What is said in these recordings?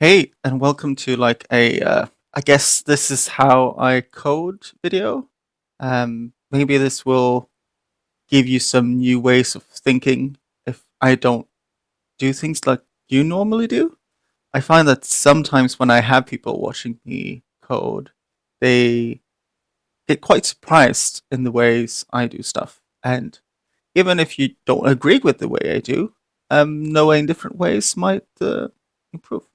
Hey, and welcome to like I guess this is how I code video. Maybe this will give you some new ways of thinking if I don't do things like you normally do. I find that sometimes when I have people watching me code, they get quite surprised in the ways I do stuff. And even if you don't agree with the way I do, knowing different ways might improve.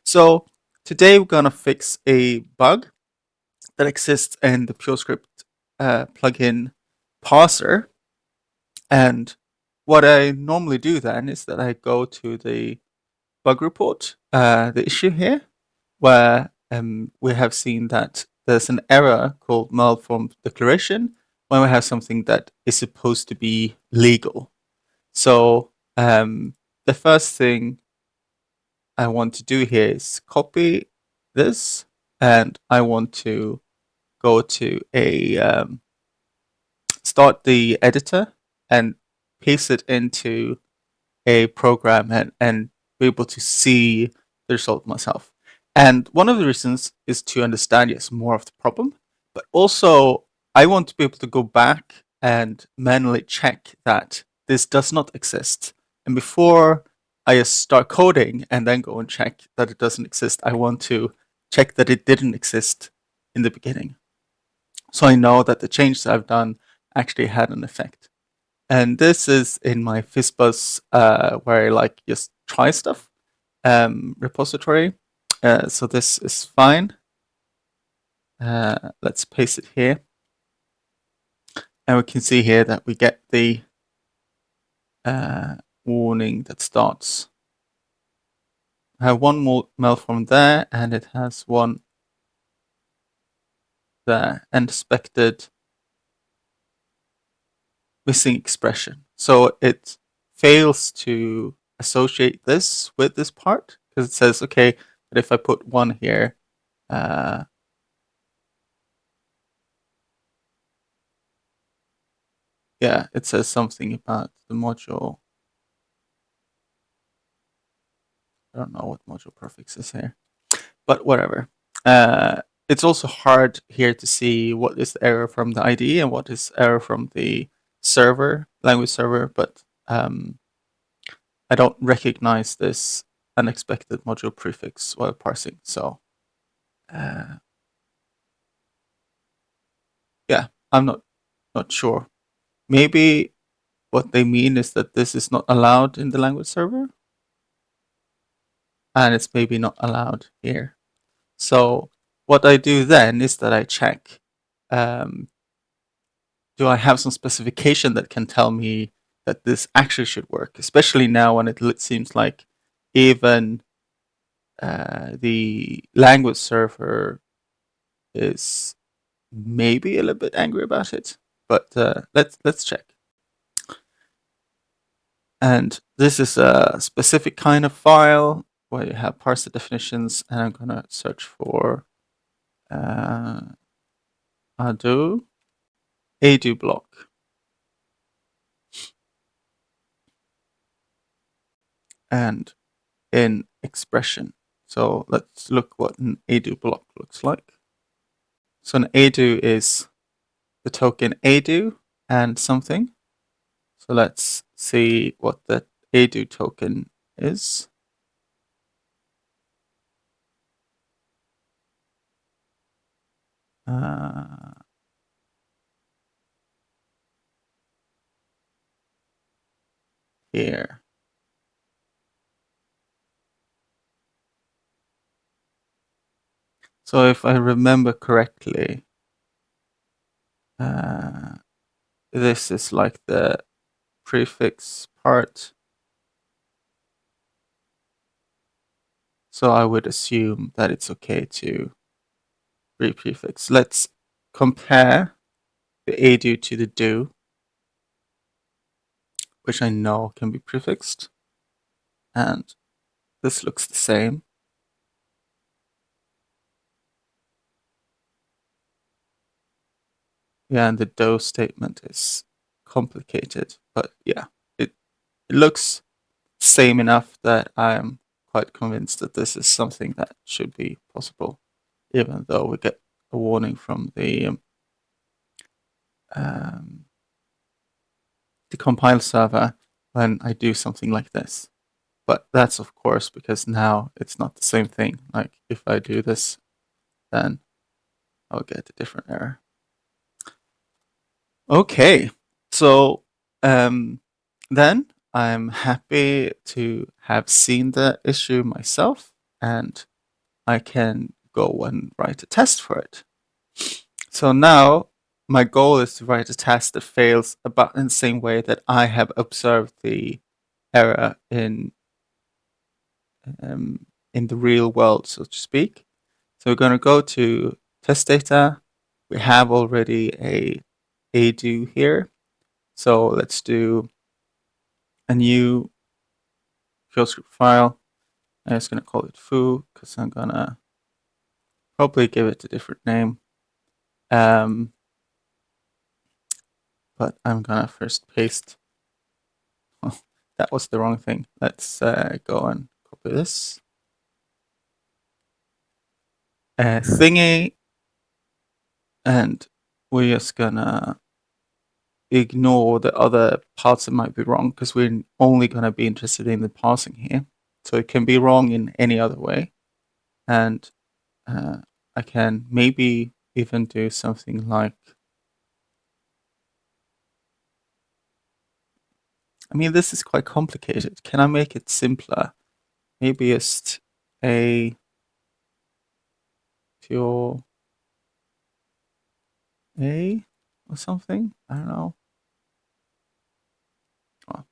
So today we're gonna fix a bug that exists in the Purescript plugin parser. And what I normally do then is that I go to the bug report, the issue here, where we have seen that there's an error called malformed declaration when we have something that is supposed to be legal. So the first thing I want to do here is copy this, and I want to go to a start the editor and paste it into a program and be able to see the result myself. And one of the reasons is to understand, yes, more of the problem, but also I want to be able to go back and manually check that this does not exist. And before I start coding and then go and check that it doesn't exist, I want to check that it didn't exist in the beginning. So I know that the changes I've done actually had an effect. And this is in my Fizzbuzz, where I like just try stuff repository. So this is fine. Let's paste it here. And we can see here that we get the warning that starts. I have one more mail from there, and it has one there, and expected missing expression. So it fails to associate this with this part because it says, okay, but if I put one here, yeah, it says something about the module. I don't know what module prefix is here, but whatever. It's also hard here to see what is the error from the IDE and what is error from the server, language server, but I don't recognize this unexpected module prefix while parsing. So yeah, I'm not sure. Maybe what they mean is that this is not allowed in the language server, and it's maybe not allowed here. So what I do then is that I check, do I have some specification that can tell me that this actually should work, especially now when it seems like even the language server is maybe a little bit angry about it. But let's check. And this is a specific kind of file where you have parser definitions, and I'm gonna search for ado block. And in expression. So let's look what an adu block looks like. So an adu is the token adu and something. So let's see what that adu token is. Here. So if I remember correctly, this is like the prefix part. So I would assume that it's okay to re-prefix. Let's compare the adu to the do, which I know can be prefixed. And this looks the same. Yeah, and the do statement is complicated, but yeah, it looks same enough that I'm quite convinced that this is something that should be possible, even though we get a warning from um, the compile server when I do something like this. But that's of course because now it's not the same thing. Like if I do this, then I'll get a different error. Okay, so then I'm happy to have seen the issue myself, and I can go and write a test for it. So now my goal is to write a test that fails about in the same way that I have observed the error in the real world, so to speak. So we're going to go to test data. We have already a do here. So let's do a new Purescript file. I'm just going to call it foo because I'm going to probably give it a different name. But I'm going to first paste. Oh, that was the wrong thing. Let's go and copy this. Thingy. And we're just going to ignore the other parts that might be wrong because we're only going to be interested in the parsing here. So it can be wrong in any other way. And I can maybe even do something like, I mean, this is quite complicated. Can I make it simpler? Maybe just a pure A or something? I don't know. Well,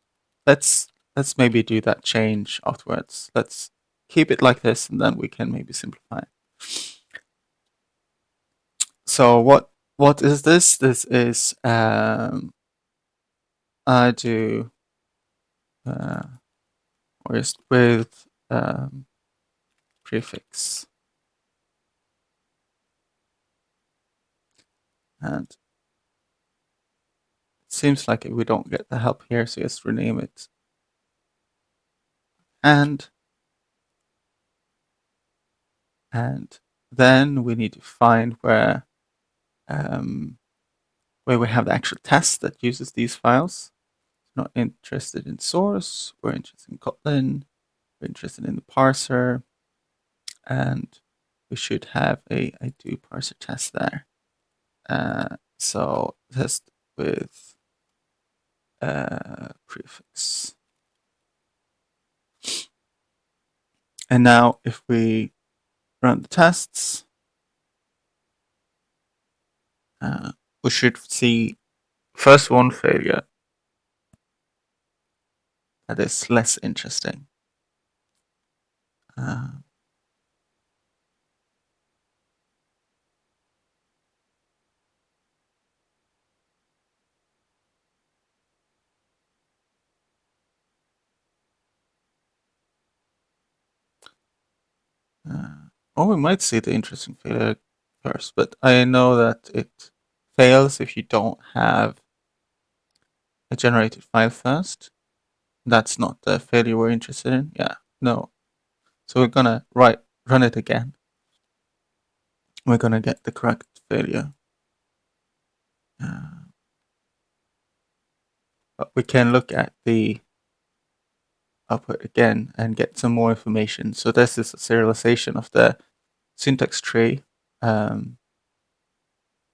let's maybe do that change afterwards. Let's keep it like this and then we can maybe simplify it. So what is this? This is I do with prefix, and it seems like we don't get the help here, so just rename it. And then we need to find where we have the actual test that uses these files. Not interested in source, we're interested in Kotlin, we're interested in the parser, and we should have a do parser test there. So test with prefix. And now if we run the tests, we should see first one failure. That is less interesting. Or we might see the interesting failure first, but I know that it fails if you don't have a generated file first. That's not the failure we're interested in. Yeah, no. So we're gonna run it again. We're gonna get the correct failure. But we can look at the output again and get some more information. So this is a serialization of the syntax tree, where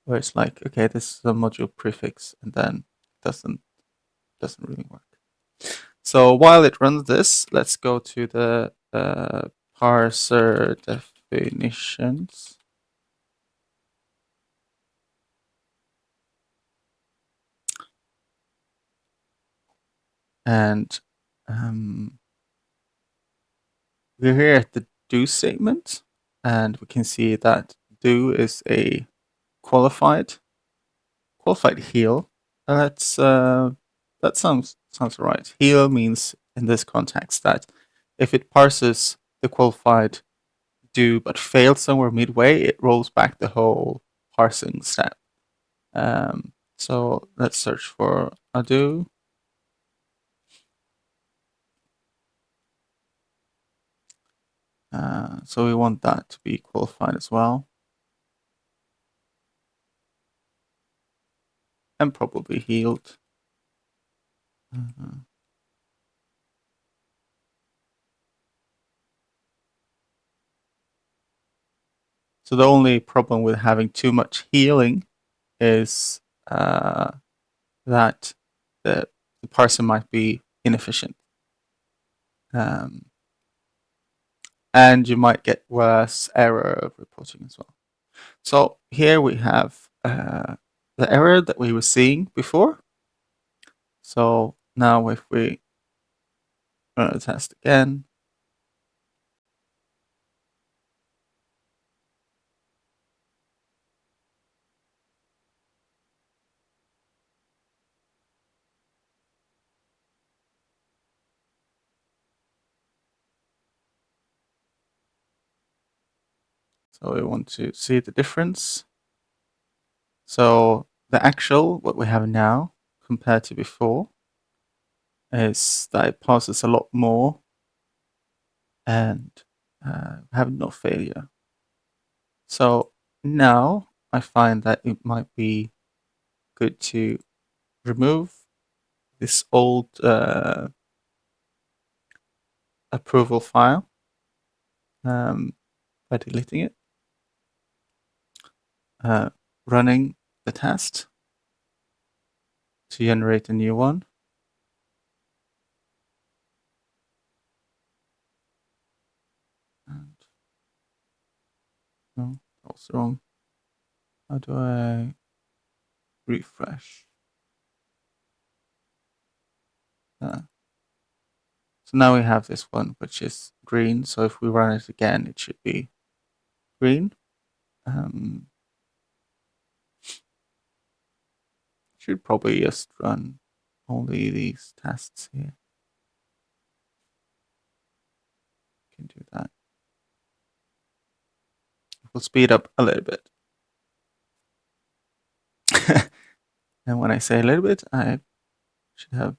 it's like, okay, this is a module prefix, and then doesn't really work. So while it runs this, let's go to the parser definitions. And we're here at the do statement, and we can see that do is a qualified heal. That's that sounds right. Heal means in this context that if it parses the qualified do but fails somewhere midway, it rolls back the whole parsing step. So let's search for a do. So we want that to be qualified as well. And probably healed. Mhm. So the only problem with having too much healing is that the parser might be inefficient. Um, and you might get worse error reporting as well. So here we have the error that we were seeing before. So now if we run a test again, so we want to see the difference. So the actual, what we have now compared to before, is that it passes a lot more and have no failure. So now I find that it might be good to remove this old approval file by deleting it, uh, running the test to generate a new one. And no, that was wrong. How do I refresh? So now we have this one, which is green. So if we run it again, it should be green. Should probably just run only these tests here. Can do that. We'll speed up a little bit. And when I say a little bit, I should have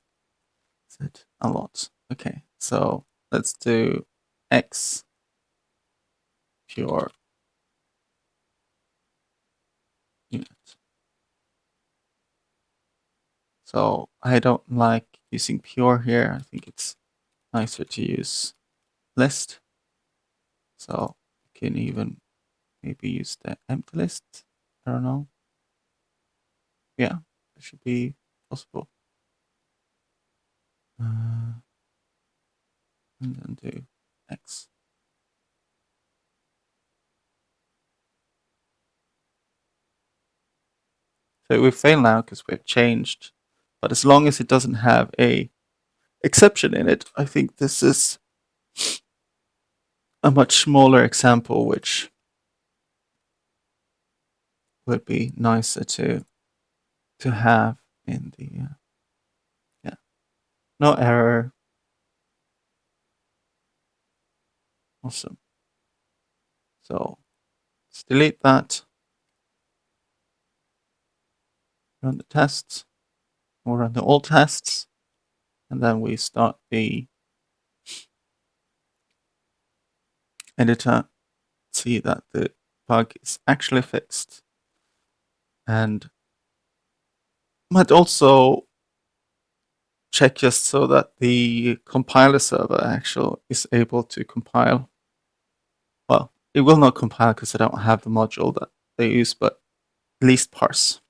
said a lot. Okay, so let's do X pure unit. So I don't like using pure here. I think it's nicer to use list. So you can even maybe use the empty list. I don't know. Yeah, it should be possible. And then do X. So we fail now because we've changed. But as long as it doesn't have a exception in it, I think this is a much smaller example, which would be nicer to have in the yeah, no error. Awesome. So let's delete that. Run the tests or run the all tests, and then we start the editor. See that the bug is actually fixed, and might also check just so that the compiler server actually is able to compile. Well, it will not compile because I don't have the module that they use, but at least parse.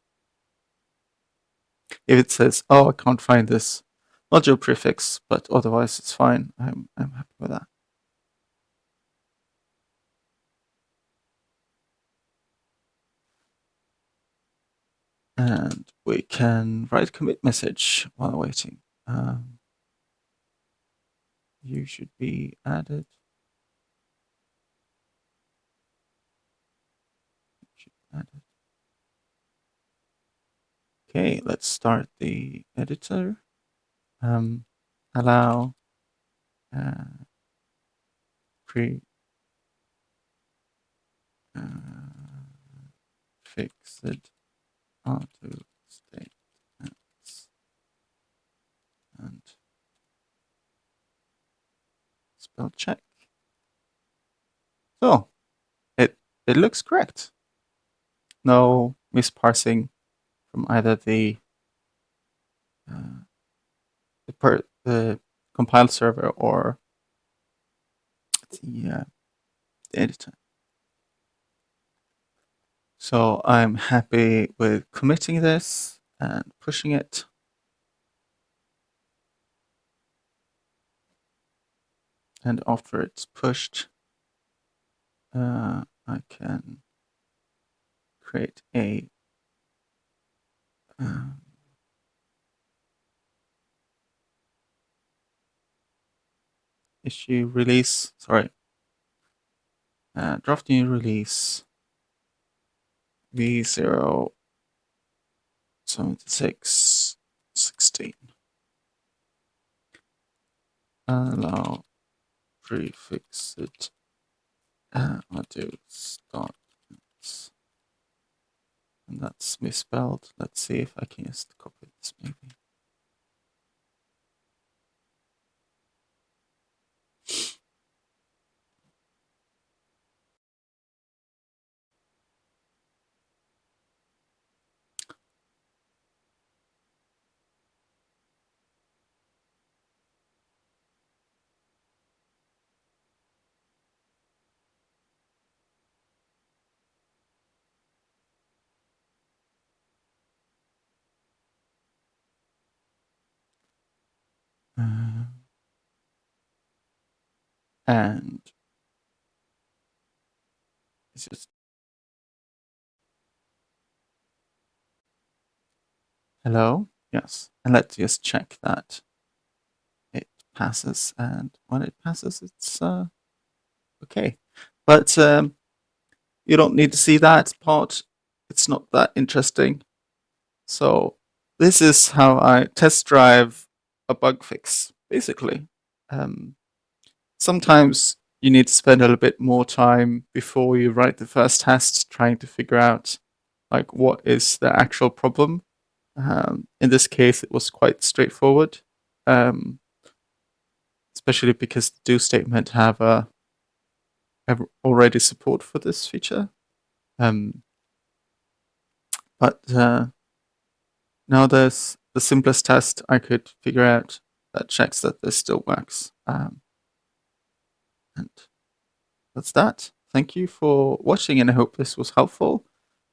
If it says, oh, I can't find this module prefix, but otherwise it's fine, I'm happy with that. And we can write commit message while waiting. You should be added. Added. Okay, let's start the editor. Allow pre fixed auto statements and spell check. So it looks correct. No misparsing from either uh, the compile server or the editor. So I'm happy with committing this and pushing it. And after it's pushed, I can create a issue release. Sorry, draft new release v07616. Allow prefix it. I'll do start. And that's misspelled. Let's see if I can just copy this maybe. And it's just hello. Yes. And let's just check that it passes. And when it passes, it's okay. But you don't need to see that part. It's not that interesting. So this is how I test drive a bug fix, basically. Um, Sometimes you need to spend a little bit more time before you write the first test trying to figure out like what is the actual problem. In this case, it was quite straightforward, um, especially because the do statement have already support for this feature. But now there's the simplest test I could figure out that checks that this still works. And that's that. Thank you for watching, and I hope this was helpful,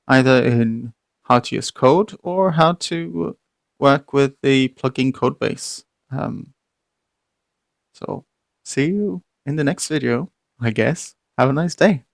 either in how to use code or how to work with the plugin codebase. So see you in the next video, I guess. Have a nice day.